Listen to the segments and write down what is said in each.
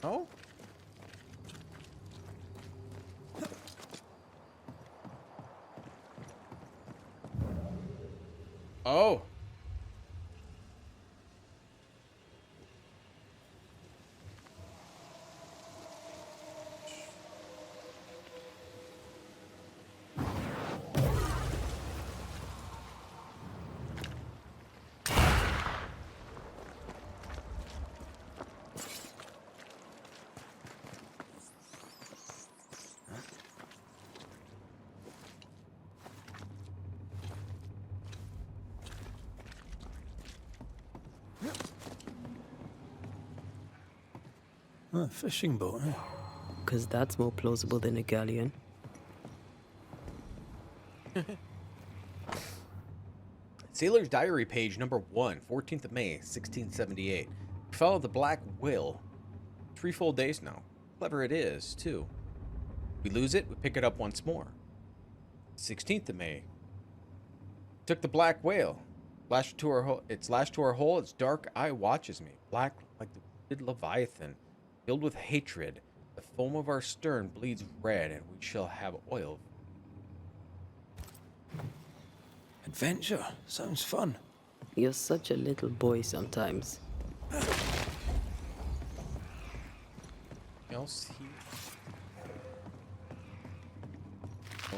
Oh? Oh. A fishing boat, eh? Because that's more plausible than a galleon. Sailor's Diary, page number 1, 14th of May, 1678. We followed the black whale 3 full days now. Clever it is, too. We lose it, we pick it up once more. 16th of May. Took the black whale. Lashed to our it's lashed to our hull. Its dark eye watches me. Black like the wounded Leviathan. Filled with hatred. The foam of our stern bleeds red, and we shall have oil. Adventure. Sounds fun. You're such a little boy sometimes. Else here?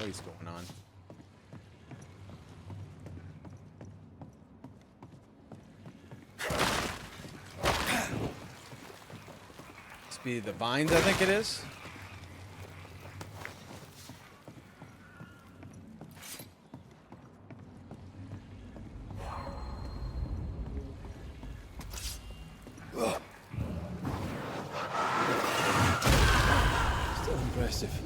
Noise going on. Must be the vines, I think it is. Still impressive.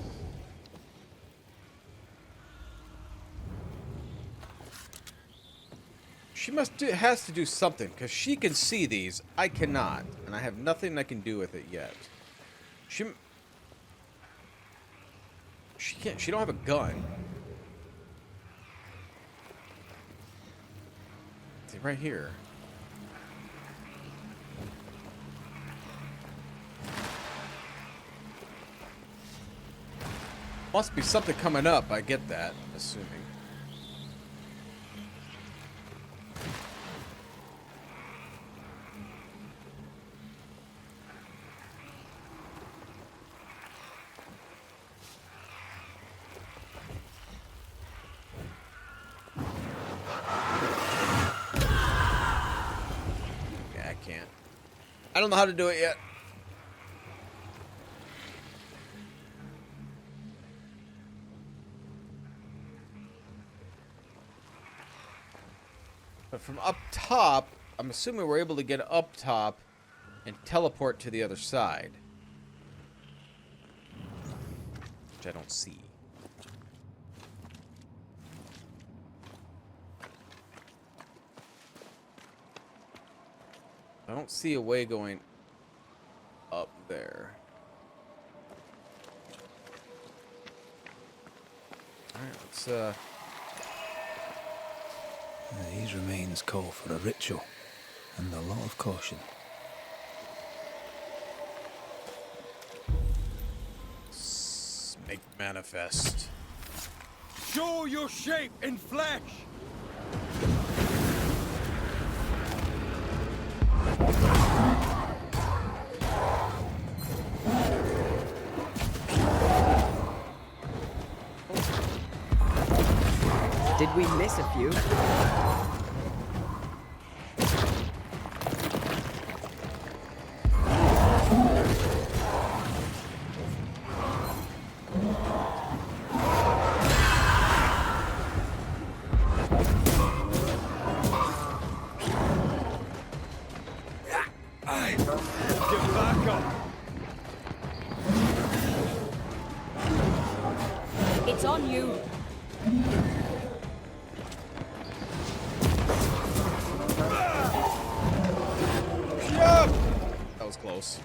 She has to do something, because she can see these. I cannot. And I have nothing I can do with it yet. She can't. She don't have a gun. See, right here. Must be something coming up. I get that, assuming. I don't know how to do it yet. But from up top, I'm assuming we're able to get up top and teleport to the other side. Which I don't see. I don't see a way going up there. Alright, let's These remains call for a ritual and a lot of caution. make manifest. Show your shape in flesh! Did we miss a few? Get back up! It's on you. That was close.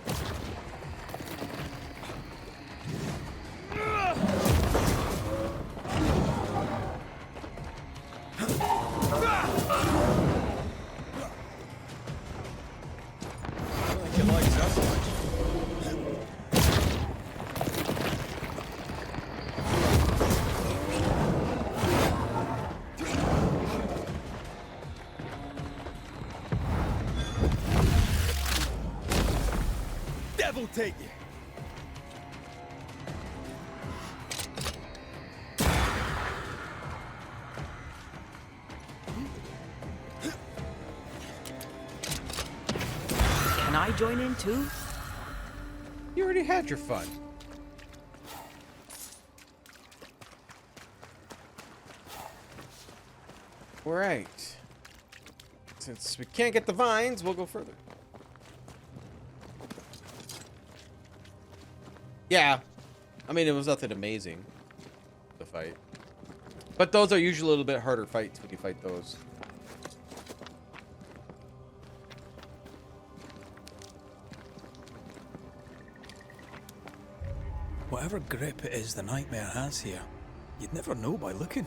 He likes us much. devil take you? Can I join in too? You already had your fun. Alright. Since we can't get the vines, we'll go further. Yeah. I mean, it was nothing amazing to fight. But those are usually a little bit harder fights when you fight those. Whatever grip it is the nightmare has here, you'd never know by looking.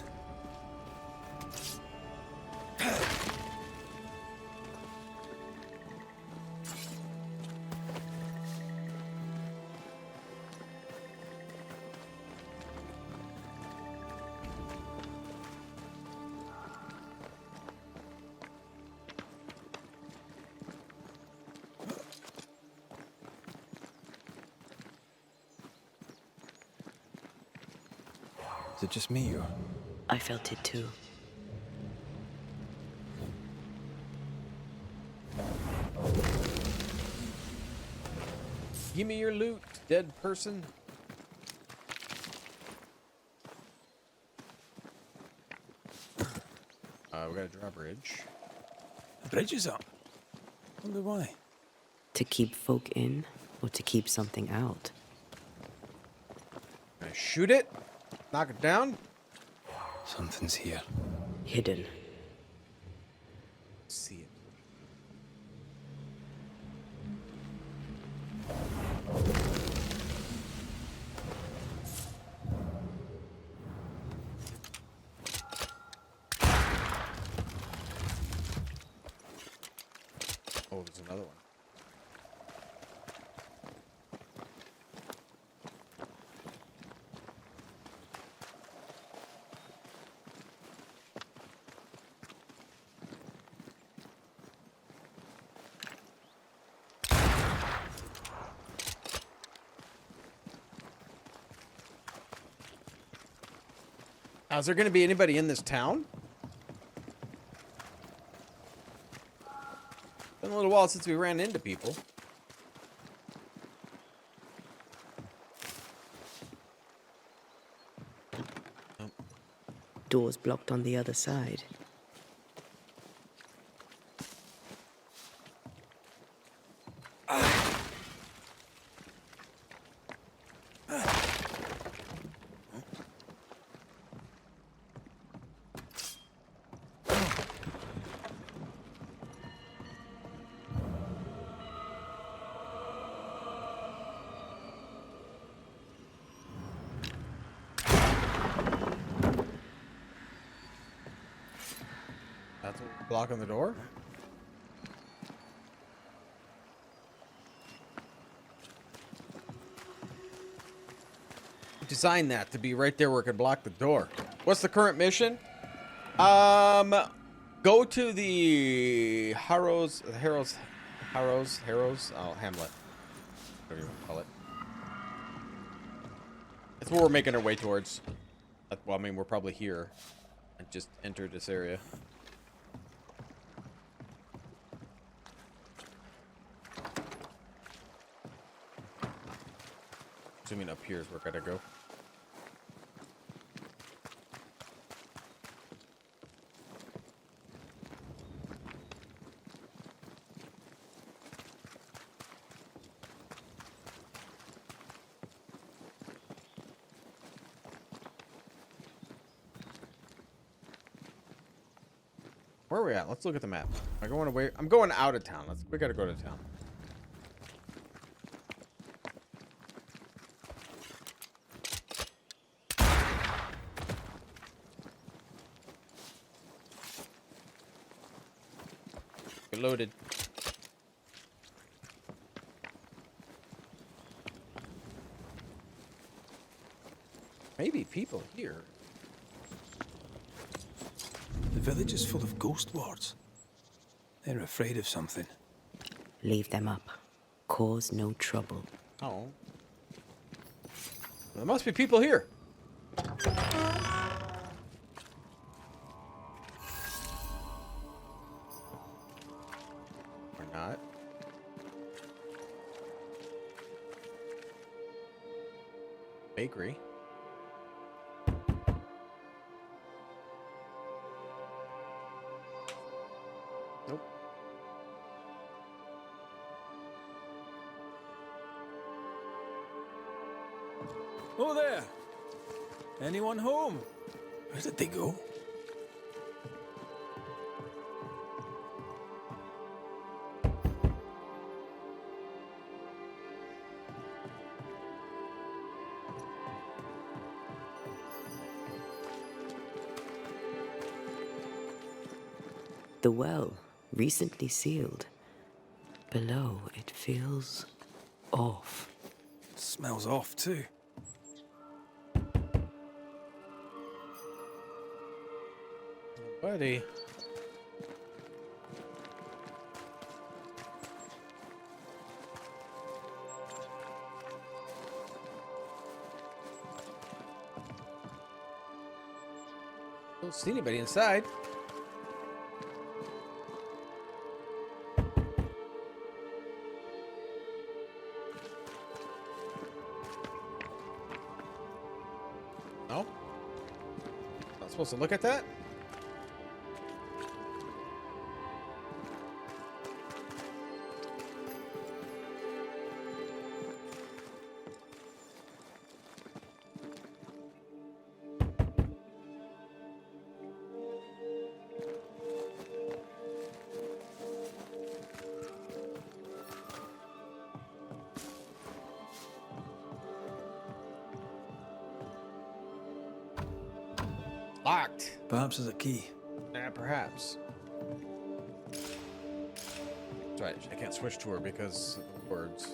Is it just me or? I felt it too. Give me your loot, dead person. We got a drawbridge. The bridge is up. Wonder why. To keep folk in or to keep something out? Can I shoot it? Knock it down? Something's here. Hidden. See it. Oh, there's another one. Now, is there going to be anybody in this town? Been a little while since we ran into people. Doors blocked on the other side. That's what, blocking the door? Design that to be right there where it can block the door. What's the current mission? Go to the Hamlet. Whatever you want to call it. That's what we're making our way towards. Well, I mean, we're probably here. I just entered this area. Assuming up here is where I gotta go. Where are we at? Let's look at the map. Am I going away? I'm going out of town. We gotta go to town. Loaded. Maybe people here. The village is full of ghost wards. They're afraid of something. Leave them up. Cause no trouble. Oh. There must be people here. Or not. Bakery. Nope. Oh there! Anyone home? Where did they go? The well, recently sealed. Below, it feels off. Smells off too. Buddy. Don't see anybody inside. No? Not supposed to look at that? Locked. Perhaps there's a key. Perhaps. That's right. I can't switch to her because of the words.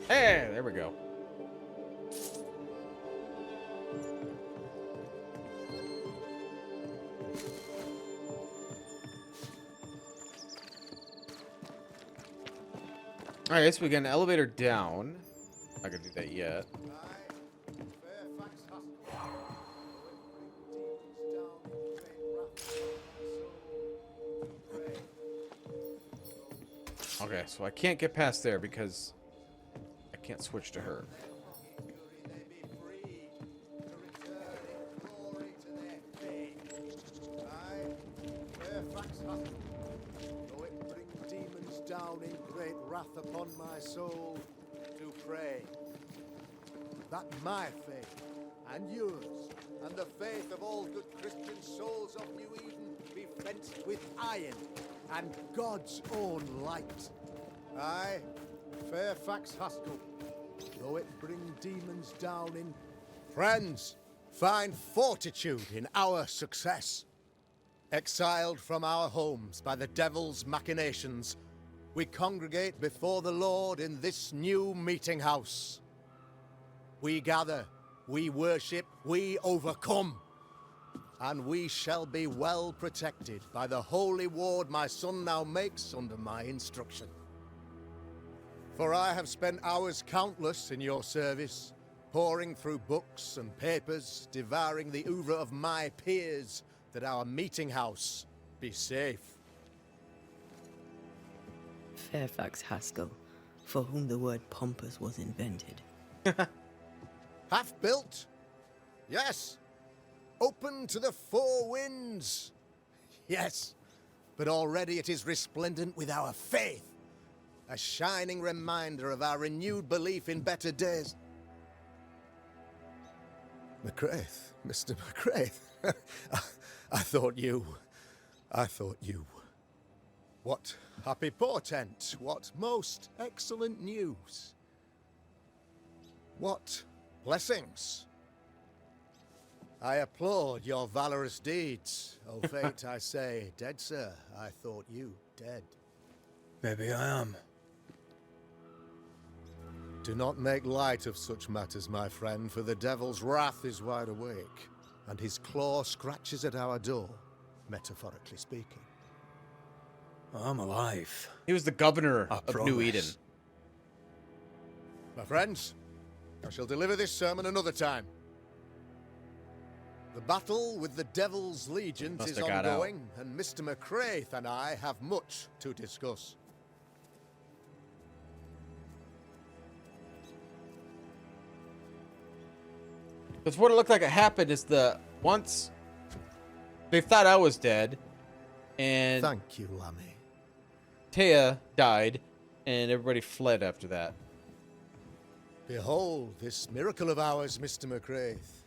Hey, there we go. Alright, so we got an elevator down. Not gonna do that yet. Okay, so I can't get past there because I can't switch to her. Down in great wrath upon my soul to pray that my faith and yours and the faith of all good Christian souls of New Eden be fenced with iron and God's own light. Aye, Fairfax Haskell, though it bring demons down in friends, find fortitude in our success. Exiled from our homes by the devil's machinations, we congregate before the Lord in this new meeting house. We gather, we worship, we overcome. And we shall be well protected by the holy ward my son now makes under my instruction. For I have spent hours countless in your service, poring through books and papers, devouring the oeuvre of my peers, that our meeting house be safe. Fairfax Haskell, for whom the word pompous was invented. Half built? Yes. Open to the four winds? Yes. But already it is resplendent with our faith. A shining reminder of our renewed belief in better days. McCraith, Mr. McCraith. I thought you. What happy portent, what most excellent news. What blessings. I applaud your valorous deeds. O fate, I say, dead sir, I thought you dead. Maybe I am. Do not make light of such matters, my friend, for the devil's wrath is wide awake, and his claw scratches at our door, metaphorically speaking. I'm alive. He was the governor I of New Eden. promise. My friends, I shall deliver this sermon another time. The battle with the Devil's legions Must is have got out. ongoing, and Mr. McCraith and I have much to discuss. Because what it looked like it happened is once they thought I was dead, and Thank you, Lammy. Antea died, and everybody fled after that. Behold this miracle of ours, Mr. McCraith.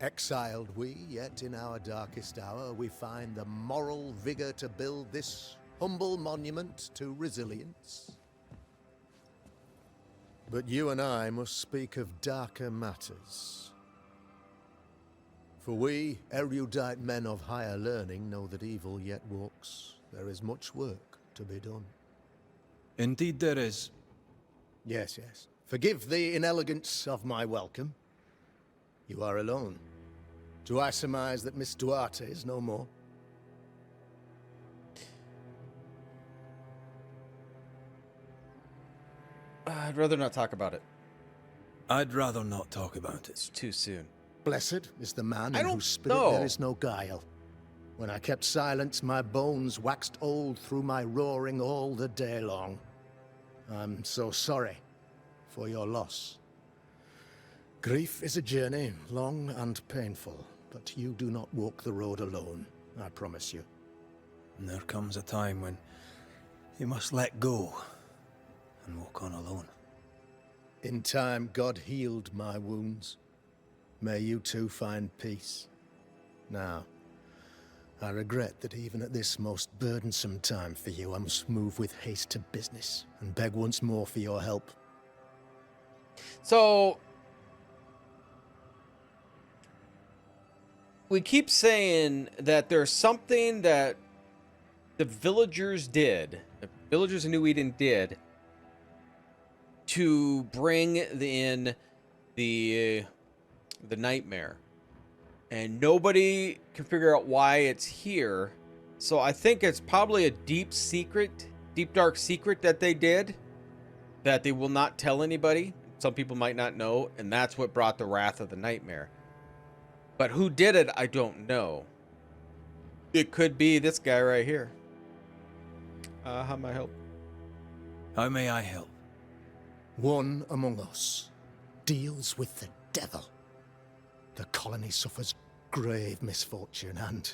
Exiled we, yet in our darkest hour we find the moral vigor to build this humble monument to resilience. But you and I must speak of darker matters. For we, erudite men of higher learning, know that evil yet walks. There is much work to be done. Indeed there is. Yes, yes. Forgive the inelegance of my welcome. You are alone. Do I surmise that Miss Duarte is no more? I'd rather not talk about it. I'd rather not talk about it. It's too soon. Blessed is the man I in don't whose spirit know. there is no guile. When I kept silence, my bones waxed old through my roaring all the day long. I'm so sorry for your loss. Grief is a journey, long and painful, but you do not walk the road alone, I promise you. And there comes a time when you must let go and walk on alone. In time, God healed my wounds. May you too find peace. Now, I regret that even at this most burdensome time for you, I must move with haste to business and beg once more for your help. So we keep saying that there's something that the villagers did, the villagers in New Eden did, to bring in the nightmare, and nobody can figure out why it's here. So I think it's probably a deep dark secret that they did that they will not tell anybody. Some people might not know, and that's what brought the wrath of the nightmare. But who did it, I don't know. It could be this guy right here. How may I help? How may I help? One among us deals with the devil. The colony suffers grave misfortune, and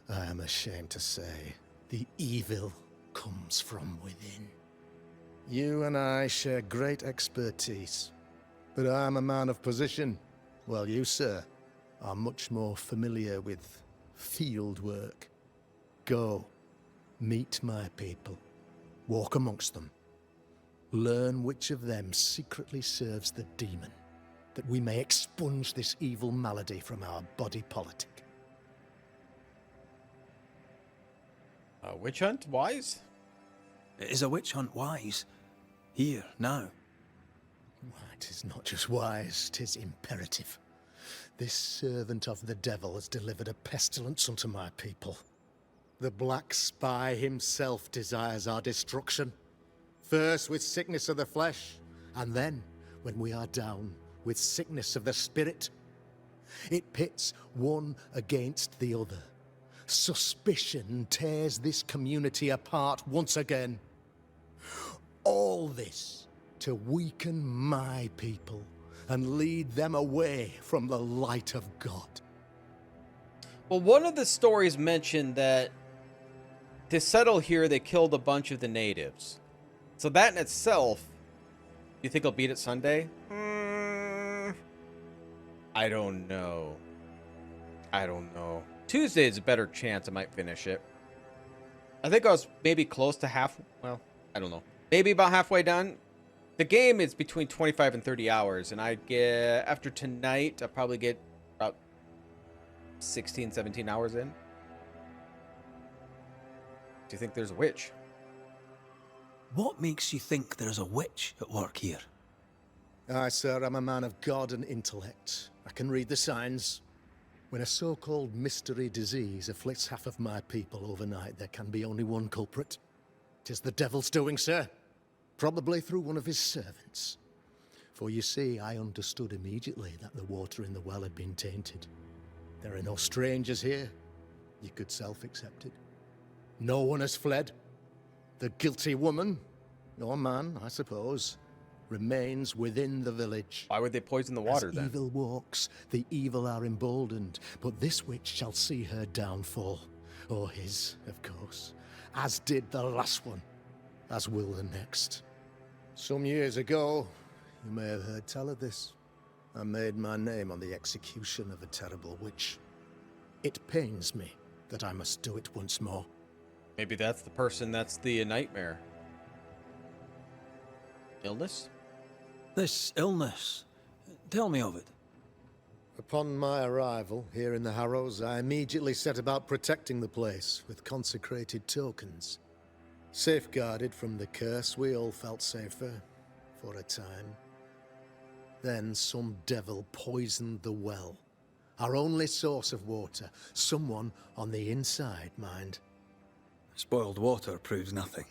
I am ashamed to say, the evil comes from within. You and I share great expertise, but I am a man of position, while you, sir, are much more familiar with field work. Go, meet my people, walk amongst them, learn which of them secretly serves the demon, that we may expunge this evil malady from our body politic. Witch hunt wise? Is a witch hunt wise? Here, now? Why, 'tis not just wise, 'tis imperative. This servant of the devil has delivered a pestilence unto my people. The black spy himself desires our destruction. First with sickness of the flesh, and then, when we are down, with sickness of the spirit. It pits one against the other. Suspicion tears this community apart once again. All this to weaken my people and lead them away from the light of God. Well, one of the stories mentioned that to settle here, they killed a bunch of the natives. So that in itself, you think I'll beat it Sunday? I don't know. Tuesday is a better chance I might finish it. I think I was maybe close to well, I don't know. Maybe about halfway done. The game is between 25 and 30 hours, and after tonight, I'll probably get about 16, 17 hours in. Do you think there's a witch? What makes you think there's a witch at work here? Aye, sir, I'm a man of God and intellect. I can read the signs. When a so-called mystery disease afflicts half of my people overnight, there can be only one culprit. 'Tis the devil's doing, sir. Probably through one of his servants. For you see, I understood immediately that the water in the well had been tainted. There are no strangers here. You could self-accept it. No one has fled. The guilty woman, or man, I suppose, remains within the village. Why would they poison the water As then? evil walks, the evil are emboldened, but this witch shall see her downfall. Or his, of course. As did the last one. As will the next. Some years ago, you may have heard tell of this. I made my name on the execution of a terrible witch. It pains me that I must do it once more. Maybe that's the person that's the nightmare. Illness? This illness. Tell me of it. Upon my arrival here in the Harrows, I immediately set about protecting the place with consecrated tokens. Safeguarded from the curse, we all felt safer for a time. Then some devil poisoned the well, our only source of water. Someone on the inside, mind. Spoiled water proves nothing.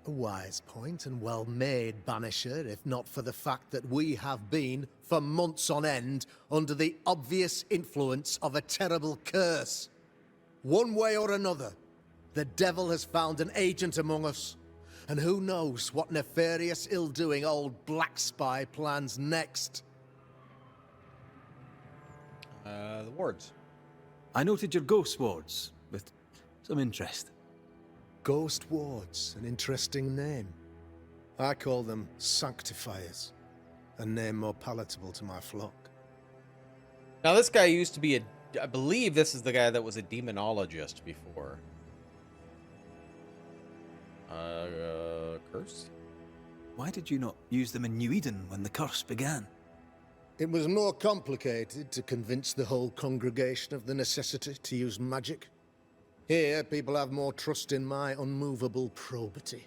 A wise point and well made, Banisher, if not for the fact that we have been, for months on end, under the obvious influence of a terrible curse. One way or another, the devil has found an agent among us, and who knows what nefarious ill-doing old Black Spy plans next. The wards. I noted your ghost wards with some interest. Ghost wards, an interesting name. I call them sanctifiers, a name more palatable to my flock. Now this guy used to be I believe this is the guy that was a demonologist before. Curse? Why did you not use them in New Eden when the curse began? It was more complicated to convince the whole congregation of the necessity to use magic. Here, people have more trust in my unmovable probity.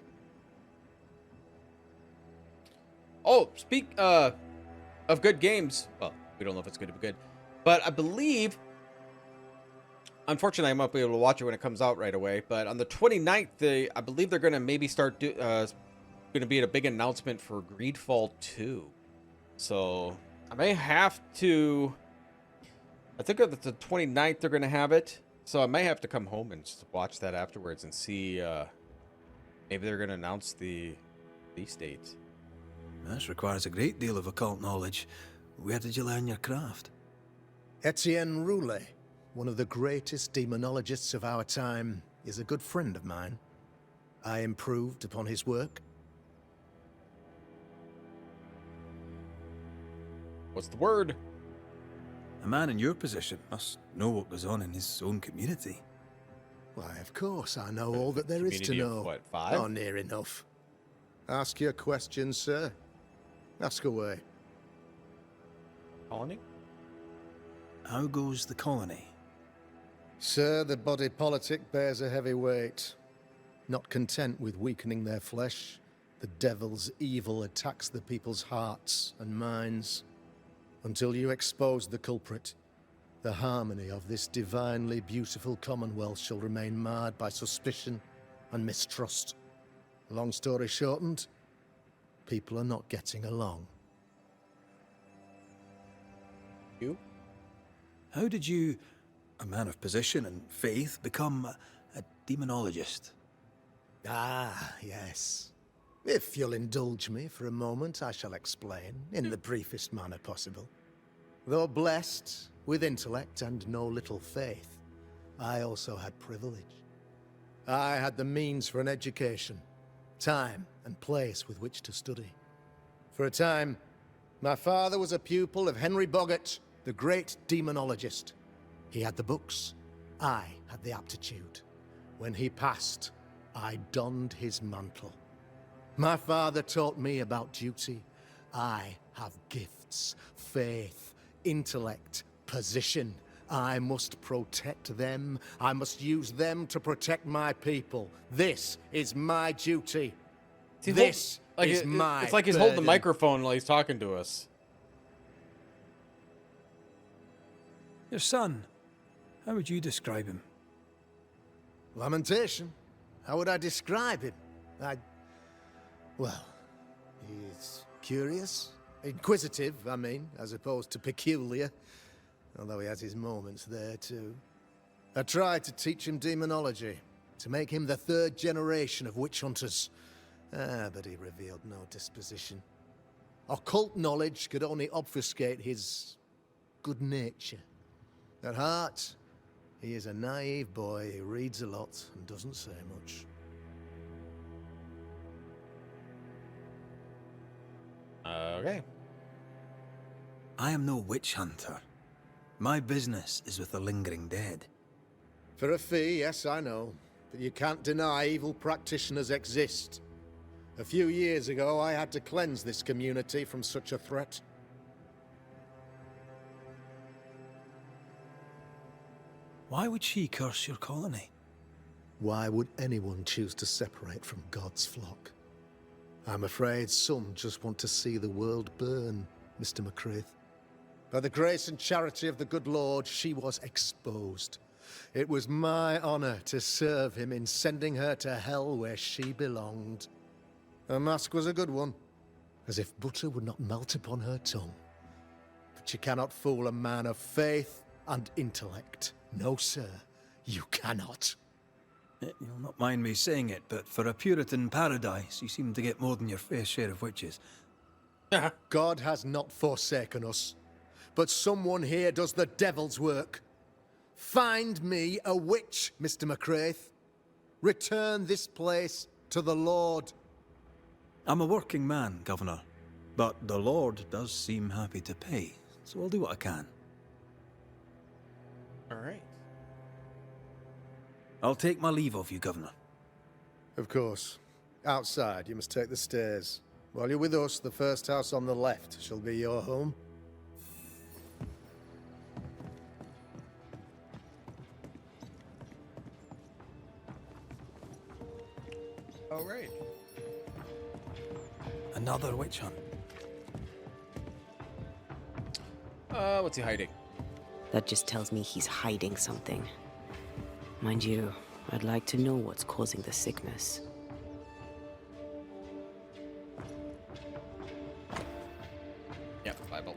Oh, speak of good games. Well, we don't know if it's going to be good, but I believe, unfortunately, I won't be able to watch it when it comes out right away. But on the 29th, I believe they're going to maybe start going to be a big announcement for Greedfall 2. So I may have to. I think at the 29th they're going to have it. So I may have to come home and just watch that afterwards and see. Maybe they're going to announce the release date. This requires a great deal of occult knowledge. Where did you learn your craft? Etienne Roulet, one of the greatest demonologists of our time, is a good friend of mine. I improved upon his work. What's the word? A man in your position must know what goes on in his own community. Why, of course, I know all that there is to Community of know. what, 5? Oh, near enough. Ask your questions, sir. Ask away. Colony? How goes the colony? Sir, the body politic bears a heavy weight. Not content with weakening their flesh, the devil's evil attacks the people's hearts and minds. Until you expose the culprit, the harmony of this divinely beautiful commonwealth shall remain marred by suspicion and mistrust. Long story shortened, people are not getting along. You? How did you, a man of position and faith, become a demonologist? Ah, yes. If you'll indulge me for a moment, I shall explain, in the briefest manner possible. Though blessed with intellect and no little faith, I also had privilege. I had the means for an education, time and place with which to study. For a time, my father was a pupil of Henry Boggart, the great demonologist. He had the books, I had the aptitude. When he passed, I donned his mantle. My father taught me about duty. I have gifts, faith, intellect, position. I must protect them. I must use them to protect my people. This is my duty. This is my It's like he's holding the burden. microphone while he's talking to us. Your son, how would you describe him? Lamentation? How would I describe him? Well, he's curious. Inquisitive, I mean, as opposed to peculiar. Although he has his moments there, too. I tried to teach him demonology, to make him the third generation of witch hunters. But he revealed no disposition. Occult knowledge could only obfuscate his good nature. At heart, he is a naive boy who reads a lot and doesn't say much. Okay. I am no witch hunter. My business is with the lingering dead. For a fee, yes, I know. But you can't deny evil practitioners exist. A few years ago, I had to cleanse this community from such a threat. Why would she curse your colony? Why would anyone choose to separate from God's flock? I'm afraid some just want to see the world burn, Mr. McCraith. By the grace and charity of the good Lord, she was exposed. It was my honor to serve him in sending her to hell where she belonged. Her mask was a good one, as if butter would not melt upon her tongue. But you cannot fool a man of faith and intellect. No, sir, you cannot. You'll not mind me saying it, but for a Puritan paradise, you seem to get more than your fair share of witches. God has not forsaken us, but someone here does the devil's work. Find me a witch, Mr. McCraith. Return this place to the Lord. I'm a working man, Governor, but the Lord does seem happy to pay, so I'll do what I can. All right. I'll take my leave of you, Governor. Of course. Outside, you must take the stairs. While you're with us, the first house on the left shall be your home. All right. Another witch hunt. What's he hiding? That just tells me he's hiding something. Mind you, I'd like to know what's causing the sickness. Yeah, Bible.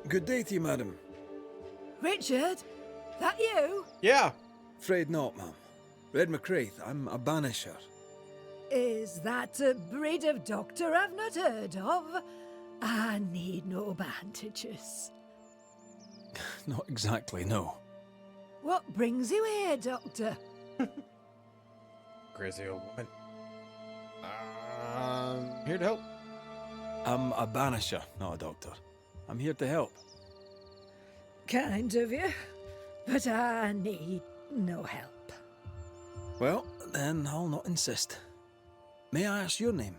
Good day to you, madam. Richard? That you? Yeah. Afraid not, ma'am. Red McCraith, I'm a banisher. Is that a breed of doctor I've not heard of? I need no bandages. Not exactly, no. What brings you here, Doctor? Crazy old woman. Here to help. I'm a banisher, not a doctor. I'm here to help. Kind of you, but I need no help. Well, then I'll not insist. May I ask your name?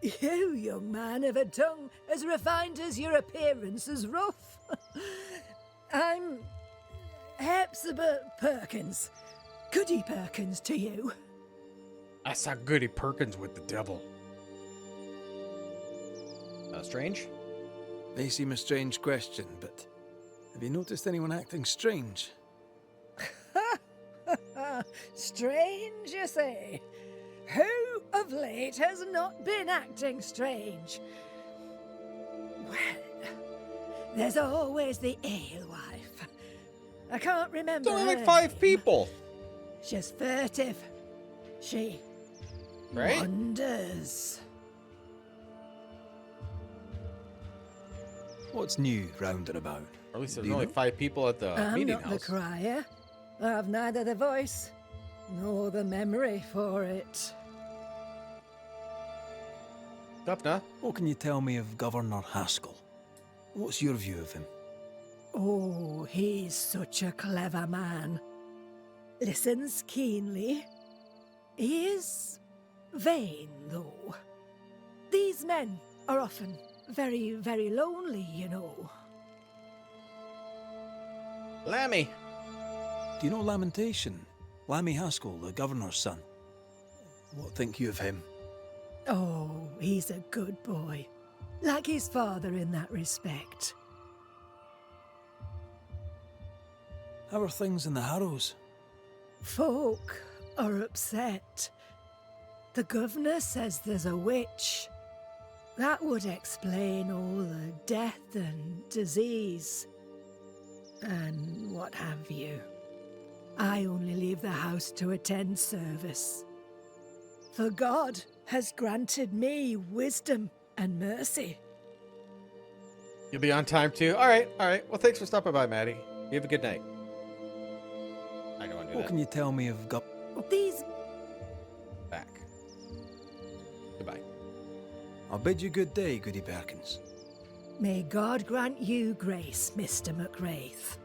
You, young man, have a tongue as refined as your appearance is rough. I'm Hepzibah Perkins. Goody Perkins to you. I saw Goody Perkins with the devil. Strange? May seem a strange question, but have you noticed anyone acting strange? Strange, you say? Who of late has not been acting strange? Well, there's always the alewife. I can't remember. It's only like her 5 name. people. She's furtive. She Right? wanders. What's new round and about? Or at least Do there's you only know? 5 people at the I'm meeting not the house. crier. I've neither the voice nor the memory for it. Governor? What can you tell me of Governor Haskell? What's your view of him? Oh, he's such a clever man. Listens keenly. He is vain, though. These men are often very, very lonely, you know. Lammy. Do you know Lamentation? Lammy Haskell, the governor's son. What think you of him? Oh, he's a good boy. Like his father in that respect. How are things in the Harrows? Folk are upset. The governor says there's a witch. That would explain all the death and disease. And what have you. I only leave the house to attend service. For God has granted me wisdom and mercy. You'll be on time too. All right, all right. Well, thanks for stopping by, Maddie. You have a good night. I don't want to do What that. can you tell me of These... Back. Goodbye. I'll bid you good day, Goody Perkins. May God grant you grace, Mr. McWraith.